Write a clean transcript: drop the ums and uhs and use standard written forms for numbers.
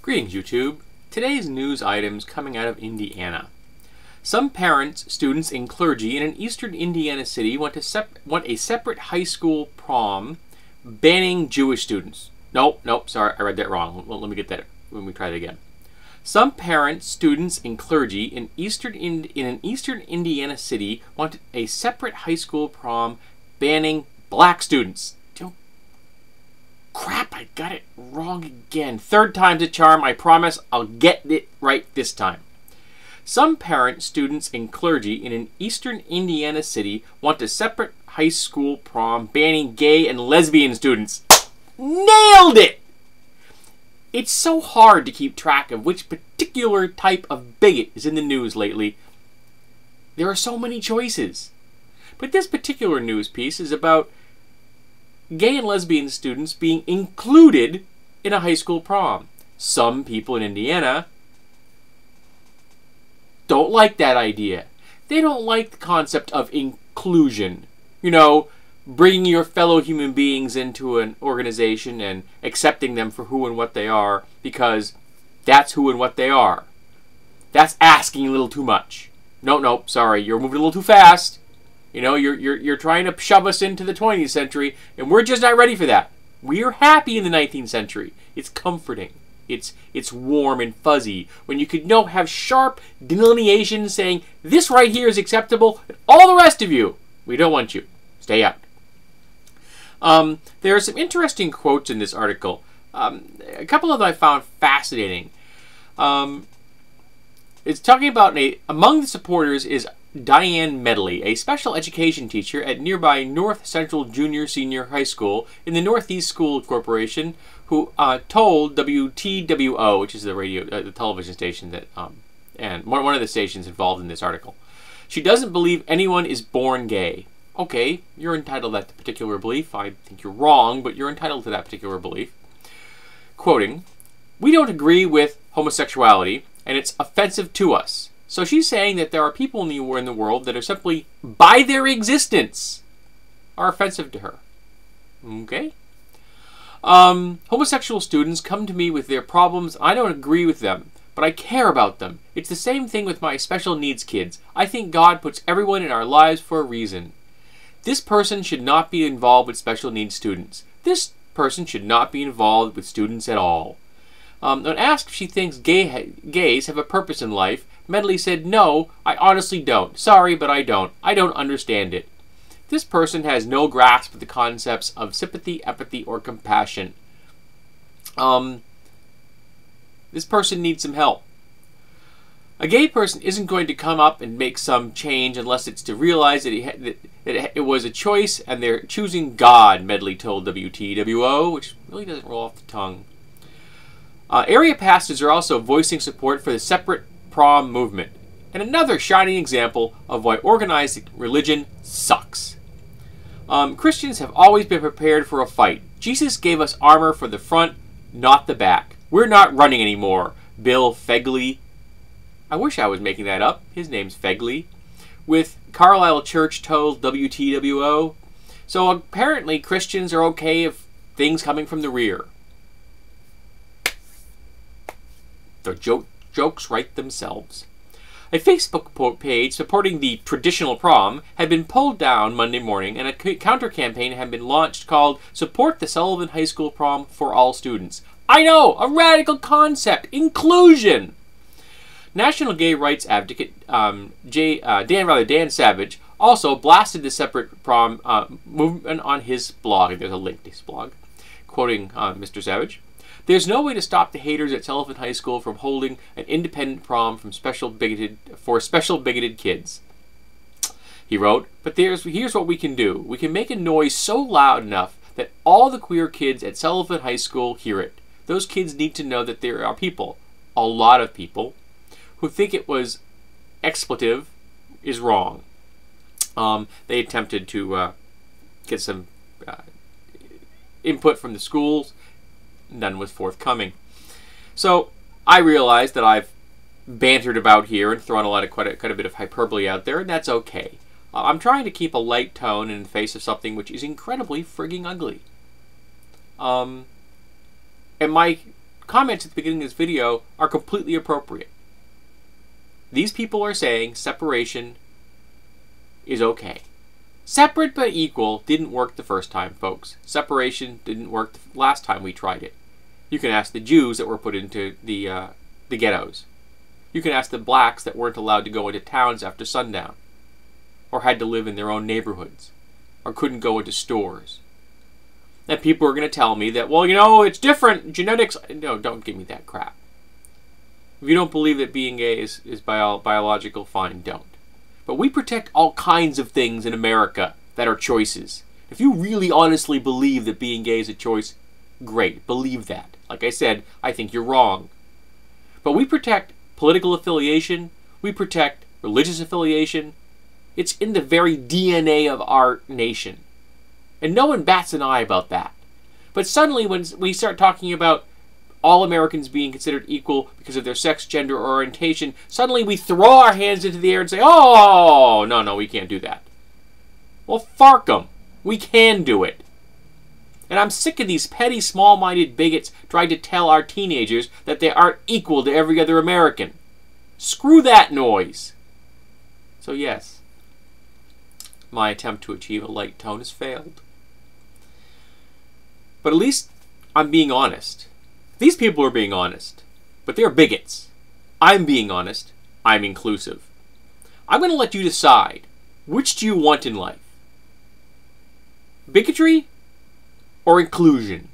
Greetings, YouTube. Today's news items coming out of Indiana. Some parents, students, and clergy in an eastern Indiana city want a separate high school prom banning Jewish students. Nope, sorry, I read that wrong. Let me get that. Let me try that again. Some parents, students, and clergy in an eastern Indiana city want a separate high school prom banning black students. Crap, I got it wrong again. Third time's a charm. I promise I'll get it right this time. Some parents, students, and clergy in an eastern Indiana city want a separate high school prom banning gay and lesbian students. Nailed it! It's so hard to keep track of which particular type of bigot is in the news lately. There are so many choices. But this particular news piece is about gay and lesbian students being included in a high school prom. Some people in Indiana don't like that idea. They don't like the concept of inclusion. You know, bringing your fellow human beings into an organization and accepting them for who and what they are, because that's who and what they are. That's asking a little too much. Nope, sorry, you're moving a little too fast. You know, you're trying to shove us into the 20th century, and we're just not ready for that. We are happy in the 19th century. It's comforting. It's warm and fuzzy. When you could have sharp delineation saying, this right here is acceptable, and all the rest of you, we don't want you. Stay out. There are some interesting quotes in this article. A couple of them I found fascinating. It's talking about, among the supporters is Diane Medley, a special education teacher at nearby North Central Junior Senior High School in the Northeast School Corporation, who told WTWO, which is the television station that, and one of the stations involved in this article, she doesn't believe anyone is born gay. Okay, you're entitled to that particular belief. I think you're wrong, but you're entitled to that particular belief. Quoting, "We don't agree with homosexuality, and it's offensive to us." So she's saying that there are people in the world that are simply, by their existence, are offensive to her. Okay? Homosexual students come to me with their problems. I don't agree with them, but I care about them. It's the same thing with my special needs kids. I think God puts everyone in our lives for a reason. This person should not be involved with special needs students. This person should not be involved with students at all. When asked if she thinks gays have a purpose in life, Medley said, "No, I honestly don't. Sorry, but I don't. I don't understand it. This person has no grasp of the concepts of sympathy, empathy, or compassion. This person needs some help." A gay person isn't going to come up and make some change unless it's to realize that it was a choice and they're choosing God, Medley told WTWO, which really doesn't roll off the tongue. Area pastors are also voicing support for the separate prom movement, and another shining example of why organized religion sucks. Christians have always been prepared for a fight. Jesus gave us armor for the front, not the back. We're not running anymore. Bill Fegley, I wish I was making that up. His name's Fegley, with Carlisle Church told WTWO. So apparently Christians are okay if things coming from the rear. The jokes write themselves. A Facebook page supporting the traditional prom had been pulled down Monday morning, and a counter-campaign had been launched called Support the Sullivan High School Prom for All Students. I know! A radical concept! Inclusion! National gay rights advocate Dan Savage also blasted the separate prom movement on his blog. There's a link to his blog. Quoting Mr. Savage, "There's no way to stop the haters at Sullivan High School from holding an independent prom for special bigoted kids." He wrote, "But here's what we can do. We can make a noise so loud enough that all the queer kids at Sullivan High School hear it. Those kids need to know that there are people, a lot of people, who think it was expletive is wrong." They attempted to get some input from the schools. None was forthcoming. So I realize that I've bantered about here and thrown quite a bit of hyperbole out there, and that's okay. I'm trying to keep a light tone in the face of something which is incredibly frigging ugly. Am I comments at the beginning of this video are completely appropriate. These people are saying separation is okay. Separate but equal didn't work the first time, folks. Separation didn't work the last time we tried it. You can ask the Jews that were put into the ghettos. You can ask the blacks that weren't allowed to go into towns after sundown, or had to live in their own neighborhoods, or couldn't go into stores. And people are going to tell me that, well, you know, it's different, genetics. No, don't give me that crap. If you don't believe that being gay is biological, fine, don't. But we protect all kinds of things in America that are choices. If you really honestly believe that being gay is a choice, great, believe that. Like I said, I think you're wrong. But we protect political affiliation, we protect religious affiliation. It's in the very DNA of our nation. And no one bats an eye about that. But suddenly when we start talking about all Americans being considered equal because of their sex, gender, or orientation, suddenly we throw our hands into the air and say, oh, no, we can't do that. Well, fark 'em. We can do it. And I'm sick of these petty, small-minded bigots trying to tell our teenagers that they aren't equal to every other American. Screw that noise. So yes, my attempt to achieve a light tone has failed. But at least I'm being honest. These people are being honest, but they're bigots. I'm being honest. I'm inclusive. I'm going to let you decide. Which do you want in life? Bigotry or inclusion?